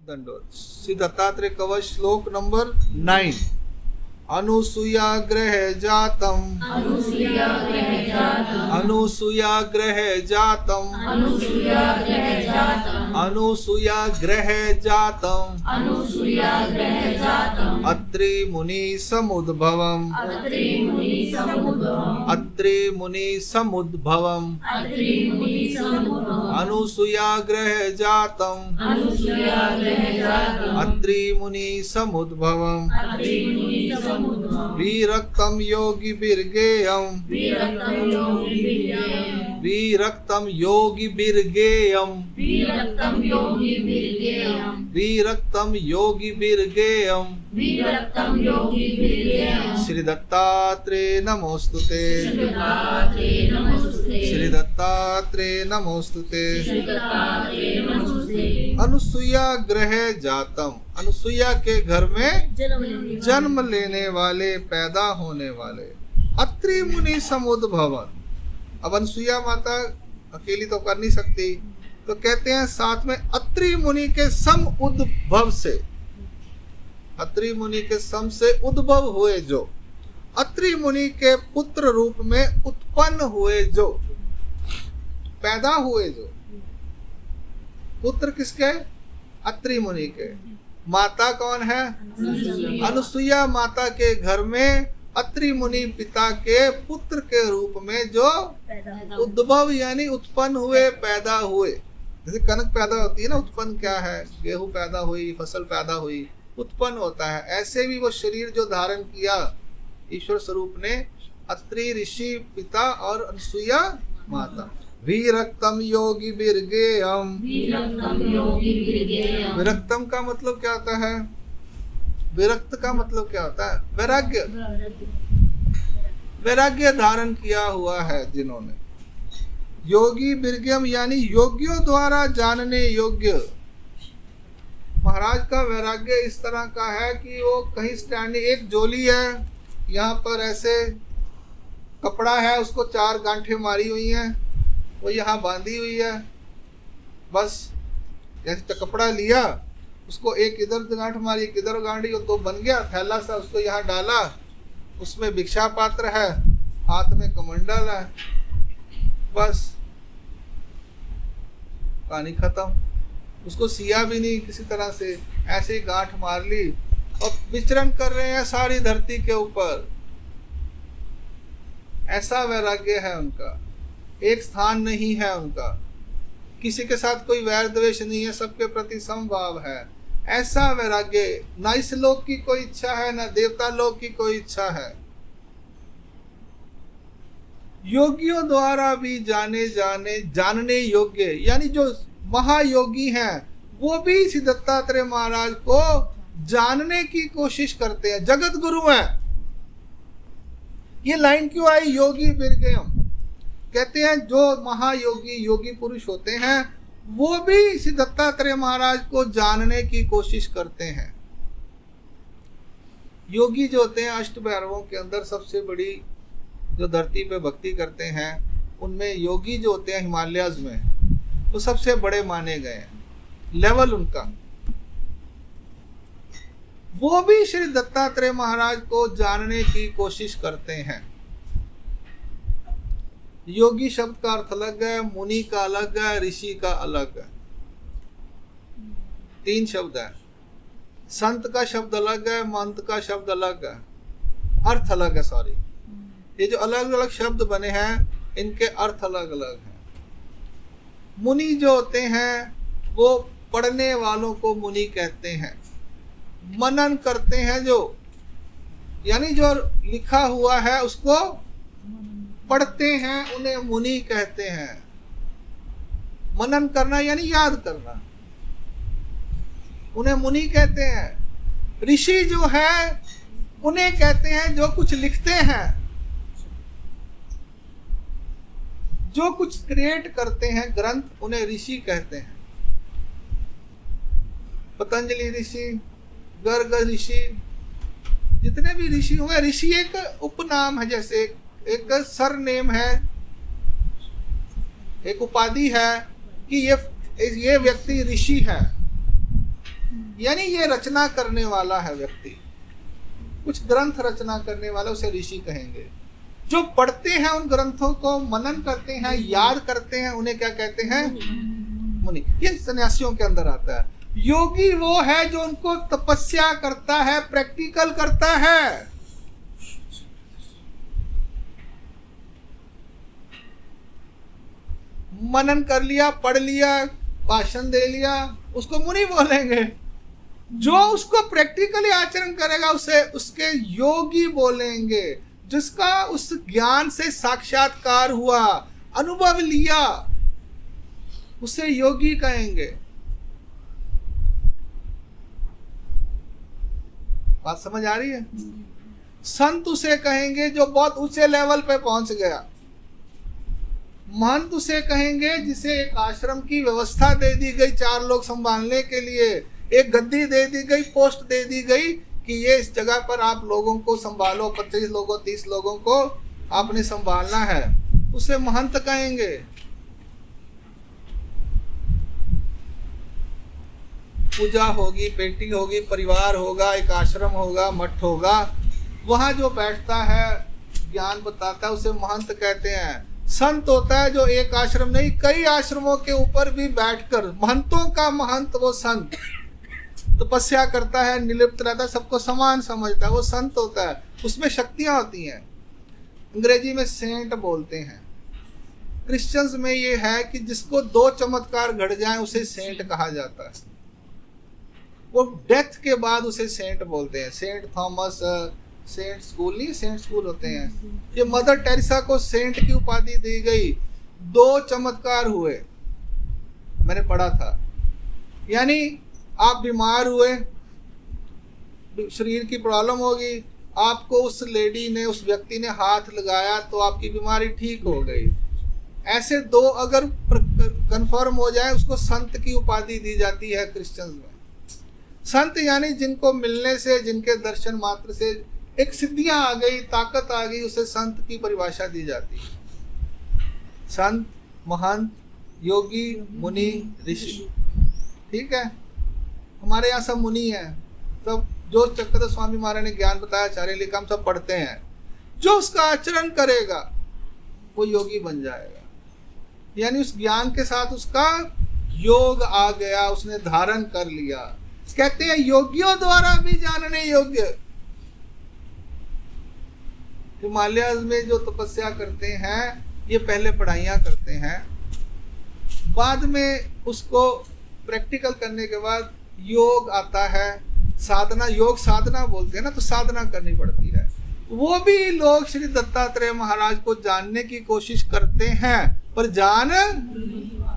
दंडोत। श्री दत्तात्रेय कवच श्लोक नंबर 9। अनुसूया ग्रह जातम अनुसूया ग्रह जातम अनुसूया ग्रह जातम अनुसूया ग्रह जातम अनुसूया ग्रह जातम अनुसूया ग्रह जातम अत्रि मुनि समुद्भवम अत्रि मुनि समुद्भवम अत्रि मुनि समुद्भवम अत्रि मुनि समुद्भवम अनुसूया ग्रह जातम अनुसूया ग्रह जातम अत्रि मुनि समुद्भवम अत्रि मुनि वीरक्तम योगी बिर्गेयम वीरक्तम योगी बिर्गेयम वीरक्तम योगी बिर्गेयम वीरक्तम योगी बिर्गेयम वीरक्तम योगी बिर्गेयम वीरक्तम योगी बिर्गेयम। श्री दत्तात्रेय नमोस्तुते श्री दत्तात्रेय नमोस्तुते श्री दत्तात्रेय नमोस्तुते श्री दत्तात्रेय नमोस्तुते। अनुसूया ग्रह जातम, अनुसूया के घर में जन्म लेने वाले, पैदा होने वाले। अत्रि मुनि समुद्भवन, अब अनुसूया माता अकेली तो कर नहीं सकती, तो कहते हैं साथ में अत्रि मुनि के सम उद्भव से, अत्रि मुनि के सम से उद्भव हुए जो, अत्रि मुनि के पुत्र रूप में उत्पन्न हुए जो, पैदा हुए जो। पुत्र किसके? अत्रि मुनि के। माता कौन है? अनुसूया माता के घर में अत्रि मुनि पिता के पुत्र के रूप में जो उद्भव यानी उत्पन्न हुए, पैदा हुए। जैसे कनक पैदा होती है ना, उत्पन्न क्या है? गेहूं पैदा हुई, फसल पैदा हुई, उत्पन्न होता है। ऐसे भी वो शरीर जो धारण किया ईश्वर स्वरूप ने, अत्रि ऋषि पिता और अनुसूया माता। वीरक्तम योगी बिर्गेयम, वीरक्तम योगी बिर्गेयम। विरक्तम का मतलब क्या होता है? विरक्त का मतलब क्या होता है? वैराग्य। वैराग्य धारण किया हुआ है जिन्होंने। योगी बिर्गेयम यानी योगियों द्वारा जानने योग्य। महाराज का वैराग्य इस तरह का है कि वो कहीं स्टैंडिंग, एक जोली है, यहाँ पर ऐसे कपड़ा है, उसको 4 गांठें मारी हुई हैं, वो यहाँ बांधी हुई है। बस जैसे कपड़ा लिया, उसको एक इधर गांठ मारी, एक इधर गांठी, तो बन गया थैला सा, उसको यहाँ डाला, उसमें भिक्षा पात्र है, हाथ में कमंडल है, बस कहानी खत्म। उसको सिया भी नहीं किसी तरह से, ऐसे ही गांठ मार ली और विचरण कर रहे हैं सारी धरती के ऊपर। ऐसा वैराग्य है उनका, एक स्थान नहीं है उनका, किसी के साथ कोई वैर द्वेष नहीं है, सबके प्रति समभाव है। ऐसा वैराग्य, ना इस लोक की कोई इच्छा है, ना देवता लोक की कोई इच्छा है। योगियों द्वारा भी जानने योग्य, यानी जो महायोगी हैं वो भी श्री दत्तात्रेय महाराज को जानने की कोशिश करते हैं, जगत गुरु हैं। ये लाइन क्यों आई? योगी बिर्गेयम कहते हैं जो महायोगी, योगी पुरुष होते हैं, वो भी श्री दत्तात्रेय महाराज को जानने की कोशिश करते हैं। योगी जो होते हैं, अष्ट भैरवों के अंदर सबसे बड़ी जो धरती पे भक्ति करते हैं, उनमें योगी जो होते हैं हिमालयाज में, वो सबसे बड़े माने गए हैं, लेवल उनका। वो भी श्री दत्तात्रेय महाराज को जानने की कोशिश करते हैं। योगी शब्द का अर्थ अलग है, मुनि का अलग है, ऋषि का अलग है। 3 शब्द है। संत का शब्द अलग है, महंत का शब्द अलग है, अर्थ अलग है। सॉरी, ये जो अलग अलग शब्द बने हैं, इनके अर्थ अलग अलग हैं। मुनि जो होते हैं वो पढ़ने वालों को मुनि कहते हैं। मनन करते हैं जो, यानी जो लिखा हुआ है उसको पढ़ते हैं, उन्हें मुनि कहते हैं। मनन करना यानी याद करना, उन्हें मुनि कहते हैं। ऋषि जो है उन्हें कहते हैं जो कुछ लिखते हैं, जो कुछ क्रिएट करते हैं ग्रंथ, उन्हें ऋषि कहते हैं। पतंजलि ऋषि, गर्ग ऋषि, जितने भी ऋषि हुए, ऋषि एक उपनाम है, जैसे एक सरनेम है, एक उपाधि है कि ये व्यक्ति ऋषि है। यानी ये रचना करने वाला है व्यक्ति, कुछ ग्रंथ रचना करने वाला, उसे ऋषि कहेंगे। जो पढ़ते हैं उन ग्रंथों को, मनन करते हैं, याद करते हैं, उन्हें क्या कहते हैं? मुनि। ये सन्यासियों के अंदर आता है। योगी वो है जो उनको तपस्या करता है, प्रैक्टिकल करता है। मनन कर लिया, पढ़ लिया, भाषण दे लिया, उसको मुनि बोलेंगे। जो उसको प्रैक्टिकली आचरण करेगा उसे उसके योगी बोलेंगे। जिसका उस ज्ञान से साक्षात्कार हुआ, अनुभव लिया, उसे योगी कहेंगे। बात समझ आ रही है? संत उसे कहेंगे जो बहुत ऊंचे लेवल पे पहुंच गया। महंत उसे कहेंगे जिसे एक आश्रम की व्यवस्था दे दी गई 4 लोग संभालने के लिए, एक गद्दी दे दी गई, पोस्ट दे दी गई कि ये इस जगह पर आप लोगों को संभालो, 25 लोगों 30 लोगों को आपने संभालना है, उसे महंत कहेंगे। पूजा होगी, पेंटिंग होगी, परिवार होगा, एक आश्रम होगा, मठ होगा, वहां जो बैठता है, ज्ञान बताता है, उसे महंत कहते हैं। संत होता है जो एक आश्रम नहीं, कई आश्रमों के ऊपर भी बैठकर, महंतों का महंत वो संत, तपस्या करता है, निर्लिप्त रहता है, सबको समान समझता है, वो संत होता है। उसमें शक्तियां होती हैं, अंग्रेजी में सेंट बोलते हैं। क्रिश्चियंस में ये है कि जिसको 2 चमत्कार घट जाए उसे सेंट कहा जाता है। वो डेथ के बाद उसे सेंट बोलते हैं। सेंट थॉमस, सेंट स्कूल नहीं, सेंट स्कूल होते हैं। ये मदर टेरेसा को सेंट की उपाधि दी गई, 2 चमत्कार हुए, मैंने पढ़ा था। यानी आप बीमार हुए, शरीर की प्रॉब्लम होगी, आपको उस लेडी ने, उस व्यक्ति ने हाथ लगाया तो आपकी बीमारी ठीक हो गई। ऐसे 2 अगर कंफर्म हो जाए उसको संत की उपाधि दी जाती है क्रिश्चियंस में। संत यानी जिनको मिलने से, जिनके दर्शन मात्र से एक सिद्धियां आ गई, ताकत आ गई, उसे संत की परिभाषा दी जाती है। संत, महंत, योगी, मुनि, ऋषि। ठीक है, हमारे यहाँ सब मुनि हैं। सब जो चक्रधर स्वामी महाराज ने ज्ञान बताया, आचार्य लिखा, हम सब पढ़ते हैं। जो उसका आचरण करेगा वो योगी बन जाएगा। यानी उस ज्ञान के साथ उसका योग आ गया, उसने धारण कर लिया। कहते हैं योगियों द्वारा भी जानने योग्य। हिमालय में जो तपस्या करते हैं ये पहले पढ़ाइयाँ करते हैं, बाद में उसको प्रैक्टिकल करने के बाद योग आता है, साधना, योग साधना बोलते हैं ना, तो साधना करनी पड़ती है। वो भी लोग श्री दत्तात्रेय महाराज को जानने की कोशिश करते हैं, पर जान,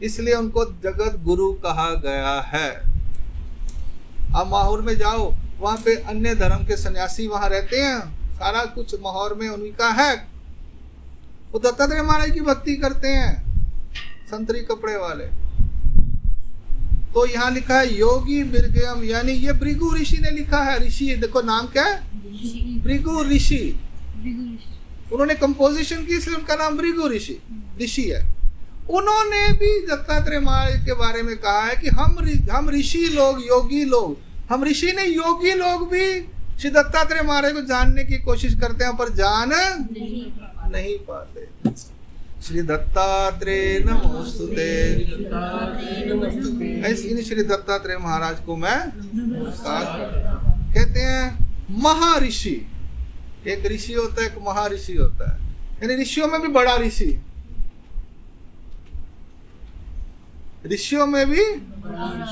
इसलिए उनको जगत गुरु कहा गया है। आप माहौर में जाओ, वहाँ पे अन्य धर्म के सन्यासी वहाँ रहते हैं, सारा कुछ माहौर में उनका है। वो दत्तात्रेय महाराज की भक्ति करते हैं, संतरी कपड़े वाले। तो यहाँ लिखा है योगी बिरगयम, यानी ये भृगु ऋषि ने लिखा है। ऋषि देखो नाम क्या है, भृगु ऋषि। उन्होंने कंपोजिशन की, इसलिए उनका नाम भृगु ऋषि है। उन्होंने भी दत्तात्रेय महाराज के बारे में कहा है कि हम ऋषि लोग, योगी लोग, हम ऋषि नहीं योगी लोग भी श्री दत्तात्रेय महाराज को जानने की कोशिश करते हैं, पर जान नहीं पाते। श्री दत्तात्रेय नमोस्तुते। इन श्री दत्तात्रेय महाराज को मैं नमस्कार करता हूं। कहते हैं महर्षि, एक ऋषि होता है, एक महर्षि होता है। यानी ऋषियों में भी बड़ा ऋषि, ऋषियों में भी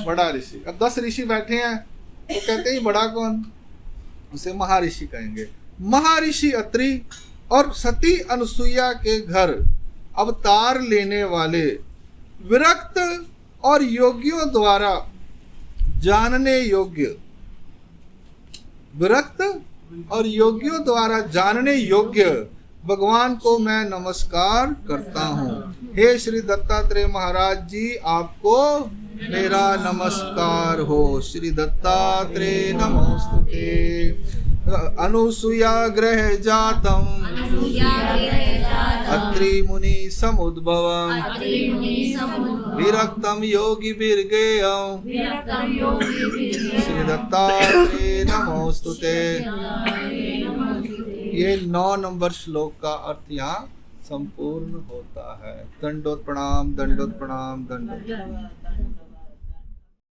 बड़ा ऋषि। अब 10 ऋषि बैठे हैं तो कहते हैं बड़ा कौन, उसे महर्षि कहेंगे। महर्षि अत्रि और सती अनुसुईया के घर अवतार लेने वाले, विरक्त और योगियों द्वारा जानने योग्य, विरक्त और योगियों द्वारा जानने योग्य भगवान को मैं नमस्कार करता हूँ। हे श्री दत्तात्रेय महाराज जी, आपको मेरा नमस्कार हो। श्री दत्तात्रेय नमोस्तुते। अनुसुया ग्रह जातम अत्रि मुनि समुद्भवम् विरक्तम योगी बिर्गेयम श्री दत्तात्रेय नमोस्तुते। ये 9 नंबर श्लोक का अर्थ यहाँ संपूर्ण होता है। दंडोत प्रणाम, दंडोत प्रणाम, दंडोत।